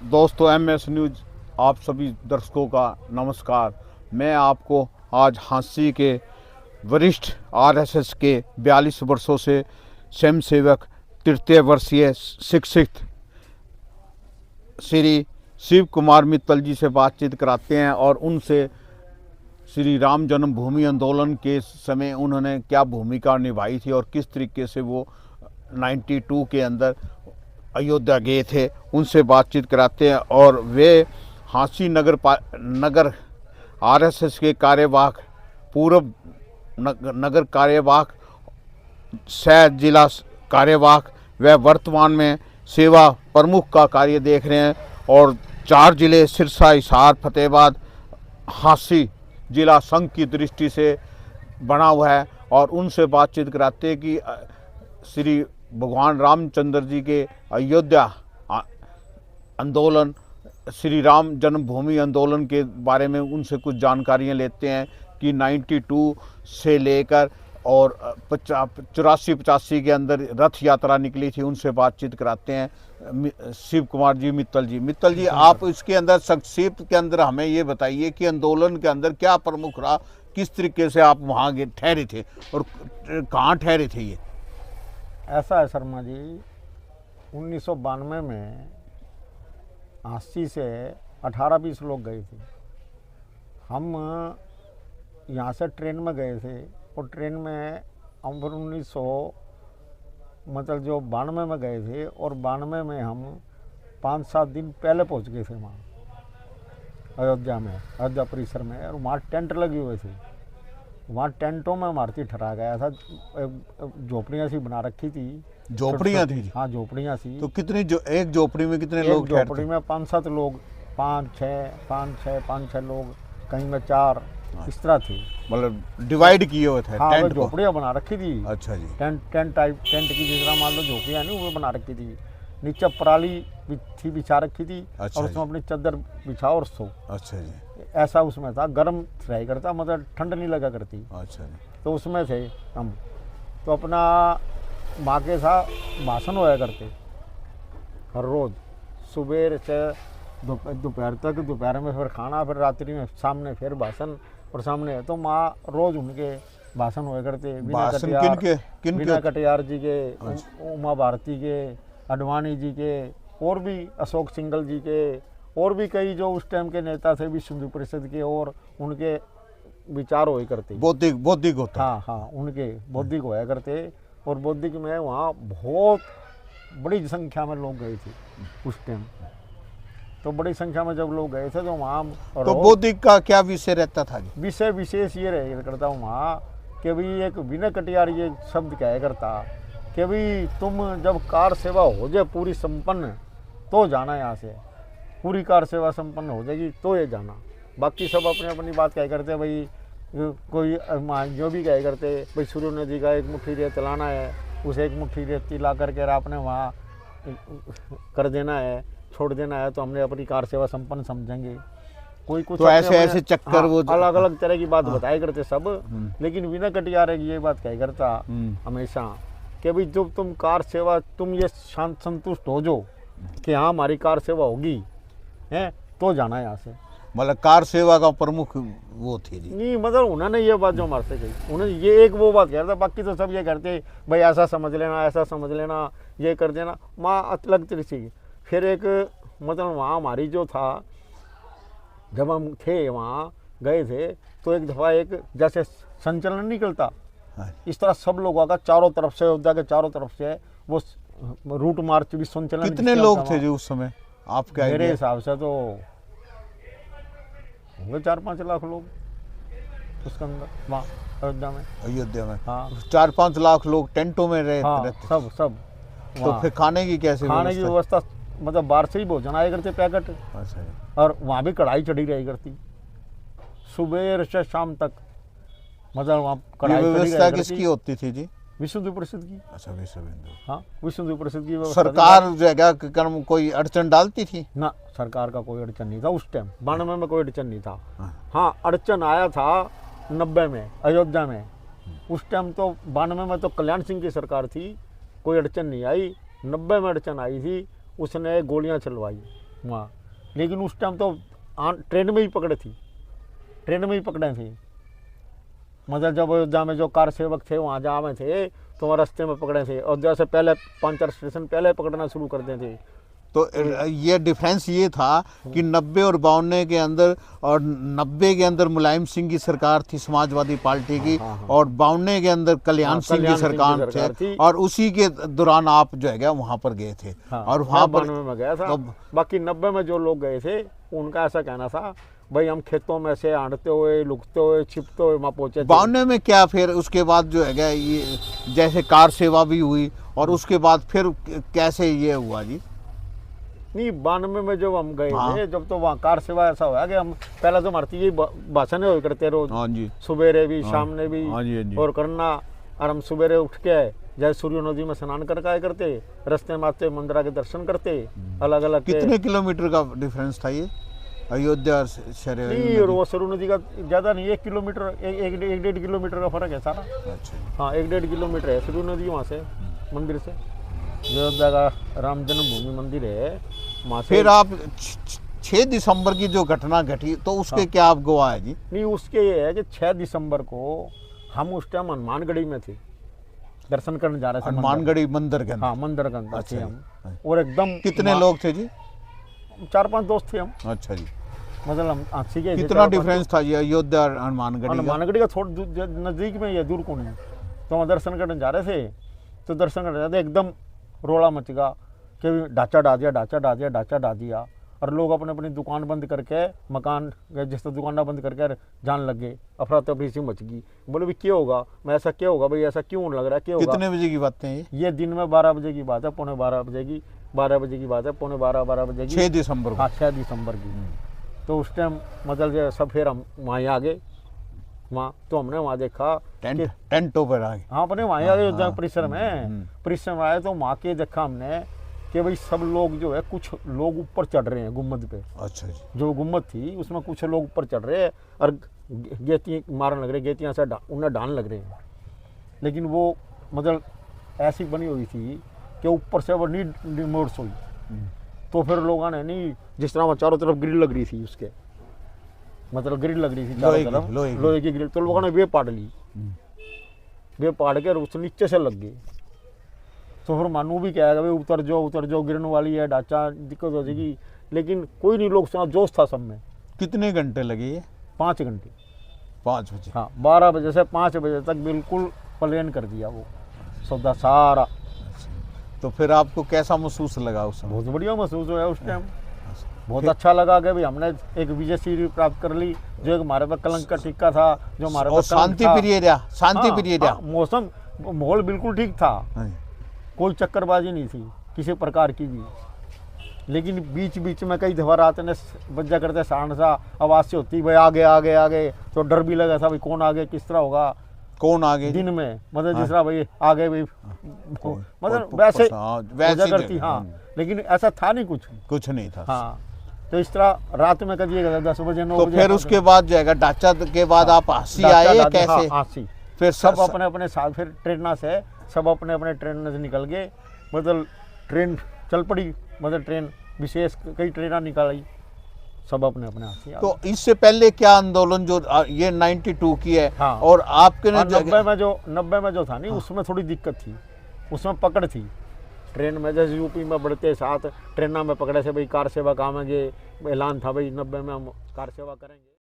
दोस्तों, MS news आप सभी दर्शकों का नमस्कार। मैं आपको आज झांसी के वरिष्ठ RSS के 42 वर्षों से स्वयंसेवक तृतीय वर्षीय शिक्षित श्री शिव कुमार मित्तल जी से बातचीत कराते हैं और उनसे श्री राम जन्मभूमि आंदोलन के समय उन्होंने क्या भूमिका निभाई थी और किस तरीके से वो 92 के अंदर अयोध्या गए थे, उनसे बातचीत कराते हैं। और वे झांसी नगर RSS के कार्यवाहक, पूर्व नगर कार्यवाहक, सह जिला कार्यवाहक व वर्तमान में सेवा प्रमुख का कार्य देख रहे हैं। और 4 जिले सिरसा, हिसार, फतेहाबाद, झांसी जिला संघ की दृष्टि से बना हुआ है। और उनसे बातचीत कराते हैं कि श्री भगवान रामचंद्र जी के अयोध्या आंदोलन, श्री राम जन्मभूमि आंदोलन के बारे में उनसे कुछ जानकारियां लेते हैं कि 92 से लेकर और 84-85 के अंदर रथ यात्रा निकली थी। उनसे बातचीत कराते हैं शिव कुमार जी मित्तल जी, आप इसके अंदर संक्षिप्त के अंदर हमें ये बताइए कि आंदोलन के अंदर क्या प्रमुख रहा, किस तरीके से आप वहाँ ठहरे थे और कहाँ ठहरे थे। ये ऐसा है शर्मा जी, 1992 में झांसी से 18-20 लोग गए थे। हम यहाँ से ट्रेन में गए थे और ट्रेन में हम फिर 1900 मतलब जो 92 में गए थे और 92 में हम 5-7 दिन पहले पहुँच गए थे वहाँ अयोध्या में, अयोध्या परिसर में। और वहाँ टेंट लगे हुए थे, वहाँ टेंटों में मारुति ठहरा गया था। झोपड़ियाँ सी बना रखी थी। झोपड़ियाँ थी? हाँ, झोपड़ियाँ सी। तो कितनी एक झोपड़ी में कितने लोग ठहरते? झोपड़ी में 5-7 लोग, 5-6 लोग, कहीं में 4, इस तरह थी। मतलब डिवाइड किए हुए थे? हाँ, झोपड़ियाँ बना रखी थी। अच्छा जी। टेंट की जिस तरह मान लो झोपड़ियाँ नहीं, वो बना रखी थी। नीचे पराली थी बिछा रखी थी। अच्छा, और उसमें अपनी चादर बिछाओ और सो। अच्छा जी। ऐसा उसमें था, गर्म रहा करता, मतलब ठंड नहीं लगा करती। अच्छा जी। तो उसमें थे हम। तो अपना माँ के साथ भाषण होया करते हर रोज़, सुबह से दोपहर तक। दोपहर में फिर खाना, फिर रात्रि में सामने फिर भाषण और सामने। तो माँ रोज़ उनके भाषण होया करते। बिना कटियार जी के, उमा भारती के, अडवाणी जी के, और भी अशोक सिंघल जी के, और भी कई जो उस टाइम के नेता थे विश्व हिंदू परिषद के, और उनके विचार होया करते। बौद्धिक होता। हाँ, उनके बौद्धिक होया करते। और बौद्धिक में वहाँ बहुत बड़ी संख्या में लोग गए थे उस टाइम। तो बड़ी संख्या में जब लोग गए थे तो वहाँ तो बौद्धिक का क्या विषय रहता था? विषय विशेष ये रह करता हूँ वहाँ कि भाई एक विनय कटियार ये शब्द कहा करता कि भाई तुम जब कार सेवा हो जाए पूरी संपन्न तो जाना यहाँ से। पूरी कार सेवा संपन्न हो जाएगी तो ये जाना। बाकी सब अपनी अपनी बात कह करते भाई, कोई जो भी कह करते भाई सूर्य नदी का 1 मुट्ठी रेत लाना है, उस 1 मुट्ठी रेती ला करके आपने वहाँ कर देना है, छोड़ देना है, तो हमने अपनी कार सेवा संपन्न समझेंगे। कोई कुछ तो ऐसे चक्कर। हाँ, वो अलग अलग तरह की बात बताया करते सब। लेकिन विनय कटियार ये बात कह करता हमेशा कि भाई जब तुम कार सेवा, तुम ये शांत संतुष्ट हो जो कि हाँ हमारी कार सेवा होगी है तो जाना है यहाँ से। मतलब कार सेवा का प्रमुख वो थी जी? नहीं, मतलब उन्होंने ये बात जो हमारे से कही, उन्होंने ये एक वो बात कह रहा था। बाकी तो सब ये करते भाई ऐसा समझ लेना, ऐसा समझ लेना, ये कर देना। माँ अलग तरह से। फिर एक मतलब वहाँ हमारी जो था, जब हम थे वहाँ गए थे तो एक दफ़ा एक जैसे संचलन निकलता, इस तरह सब लोगों का चारों तरफ से, अयोध्या के चारों तरफ से वो रूट मार्च भी संचलन। कितने लोग थे जो उस समय आपके? मेरे हिसाब से तो होंगे 4-5 लाख लोग उसके अंदर वहाँ अयोध्या में। हाँ, 4-5 लाख लोग टेंटों में रहते। सब। तो फिर खाने की कैसे? खाने की व्यवस्था मतलब बाहर से ही भोजन आया करते पैकेट। अच्छा। और वहाँ भी कढ़ाई चढ़ी रही करती सुबह से शाम तक। मतलब वहाँ कढ़ाई व्यवस्था किसकी होती थी जी? विश्व हिंदू परिषद की। अच्छा, विश्व हिंदू। हाँ, विश्व हिंदू परिषद की व्यवस्था। सरकार जगह कर्म कोई अड़चन डालती थी ना? सरकार का कोई अड़चन नहीं था उस टाइम। 92 में कोई अड़चन नहीं था। हाँ, अड़चन आया था 90 में अयोध्या में। उस टाइम तो 92 में तो कल्याण सिंह की सरकार थी, कोई अड़चन नहीं आई। 90 में अड़चन आई थी, उसने गोलियां चलवाई वहाँ। लेकिन उस टाइम तो ट्रेन में ही पकड़े थी, ट्रेन में ही पकड़े थे। मतलब जब अयोध्या में जो कार सेवक थे वहाँ जा में थे तो वहाँ रास्ते में पकड़े थे। अयोध्या से पहले 5-4 स्टेशन पहले पकड़ना शुरू कर देते थे। तो ये डिफरेंस ये था कि 90 और 52 के अंदर, और 90 के अंदर मुलायम सिंह की सरकार थी समाजवादी पार्टी की, और 52 के अंदर कल्याण सिंह की सरकार थी, और उसी के दौरान आप जो है वहाँ पर गए थे। और वहाँ पर 92 में गया था। बाकी 90 में जो लोग गए थे उनका ऐसा कहना था भाई हम खेतों में से आड़ते हुए, लुकते हुए, छिपते हुए वहाँ पहुँचे। 52 में क्या फिर उसके बाद जो है ये जैसे कार सेवा भी हुई, और उसके बाद फिर कैसे ये हुआ जी? नहीं, 92 में जब हम गए थे, जब तो वहाँ कार सेवा ऐसा हुआ कि हम पहले तो हमारी ये भाषण हो करते रोज, सुबेरे भी शाम ने भी और करना। और हम सुबेरे उठ के जैसे सूर्य नदी में स्नान करके आए करते, रास्ते में आते मंदिर के दर्शन करते अलग अलग। कितने किलोमीटर का डिफरेंस था ये अयोध्या और शहर? नहीं, और वो सरयू नदी का ज़्यादा नहीं, 1 किलोमीटर 1-1.5 किलोमीटर का फर्क है सारा। अच्छा। हाँ, 1-1.5 किलोमीटर है सरयू नदी वहाँ से मंदिर से। अयोध्या का राम जन्मभूमि मंदिर है वहाँ से। फिर आप 6 दिसंबर की जो घटना घटी तो उसके क्या आप गवाह है जी? नहीं, उसके ये है कि 6 दिसंबर को हम उस टाइम हनुमानगढ़ी में थे, दर्शन करने जा रहे थे। हनुमानगढ़ी मंदिर के अंदर? हाँ, मंदिर के अंदर थे हम। और एकदम कितने लोग थे जी? 4-5 दोस्त थे हम। अच्छा जी। मतलब हम आंसी के। कितना डिफरेंस था ये अयोध्या और हनुमानगढ़ी? हनुमानगढ़ी का थोड़ा नजदीक में ये, दूर को नहीं। तो हम दर्शन करने जा रहे थे, तो दर्शन करने जाते एकदम रोड़ा मच गया कि ढांचा डा दिया, ढांचा डा दिया, ढांचा डा दिया। और लोग अपने अपनी दुकान बंद करके, मकान जिस दुकान बंद करके जान लग गए। अफरा तफरी सी मच गई। बोले भाई क्या होगा, मैं ऐसा क्या होगा भाई, ऐसा क्यों लग रहा है, क्या होगा? कितने बजे की बात है ये दिन में 12 बजे की बात है, 12:45 बजे की, 12 बजे की बात है, 12:45 बजे की। 6 दिसंबर को? हाँ, 6 दिसंबर की। तो उस टाइम मतलब सब फिर हम वहाँ आ गए। वहाँ तो हमने वहाँ देखा टेंटों पर आ गए। हाँ, अपने वहाँ आ गए परिसर में। परिसर में आए तो वहाँ के देखा हमने कि भाई सब लोग जो है, कुछ लोग ऊपर चढ़ रहे हैं गुम्बद पे। अच्छा जी। जो गुम्बद थी उसमें कुछ लोग ऊपर चढ़ रहे हैं और गेती मारने लग रहे, गेतियाँ से उन्हें डालने लग रहे हैं। लेकिन वो मतलब ऐसी बनी हुई थी कि ऊपर से वो नहीं मोड़ सोई। तो फिर लोगों ने नहीं, जिस तरह वो चारों तरफ ग्रिल लग रही थी उसके, मतलब ग्रिल लग रही थी चारों तरफ, लोहे की ग्रिल। तो लोगों ने वे पाड़ ली, वे पाड़ के उस नीचे से लग गए। तो फिर मानू भी कहेगा भाई उतर जाओ, गिरने वाली है, ढांचा दिक्कत हो जाएगी। लेकिन कोई नहीं, लोग सुना, जोश था सब में। कितने घंटे लगे ये? 5 घंटे। 5 बजे? हाँ, 12 बजे से 5 बजे तक बिल्कुल प्लेन कर दिया वो सौदा सारा। तो फिर आपको कैसा महसूस लगा उस समय? बहुत बढ़िया महसूस हुआ उस टाइम। बहुत अच्छा लगा कि भाई हमने एक विजय श्री प्राप्त कर ली, जो एक हमारे पर कलंक का टिक्का था, जो हमारे पर शांति पीरियड रहा, शांति पीरियड रहा। मौसम माहौल बिल्कुल ठीक था, कोई चक्करबाजी नहीं थी किसी प्रकार की भी। लेकिन बीच बीच में कई दफा रात ने बजा करते साढ़ सा आवाज़ से होती भाई आगे आगे आगे। तो डर भी लगा था भाई कौन आगे, किस तरह होगा, कौन आगे दिन में, मतलब जिस तरह भाई आगे भाई, मतलब वैसे करती। हाँ, लेकिन ऐसा था नहीं, कुछ नहीं था। हाँ, तो इस तरह रात में करिएगा 10 बजे 9 बजे। फिर उसके बाद जाएगा ढांचा के बाद आप हांसी आए कैसे? हांसी फिर सब अपने अपने साथ, फिर ट्रेन से सब अपने अपने ट्रेन से निकल गए। मतलब ट्रेन चल पड़ी, मतलब ट्रेन विशेष कई ट्रेन निकाली, सब अपने अपने हाथ से। तो इससे पहले क्या आंदोलन जो ये 92 की है? हाँ, और आपके 90 में जो था नहीं, उसमें थोड़ी दिक्कत थी, उसमें पकड़ थी ट्रेन में। जैसे यूपी में बढ़ते साथ ट्रेन में पकड़े से भाई कार सेवा काम है, ऐलान था भाई 90 में हम कार सेवा करेंगे।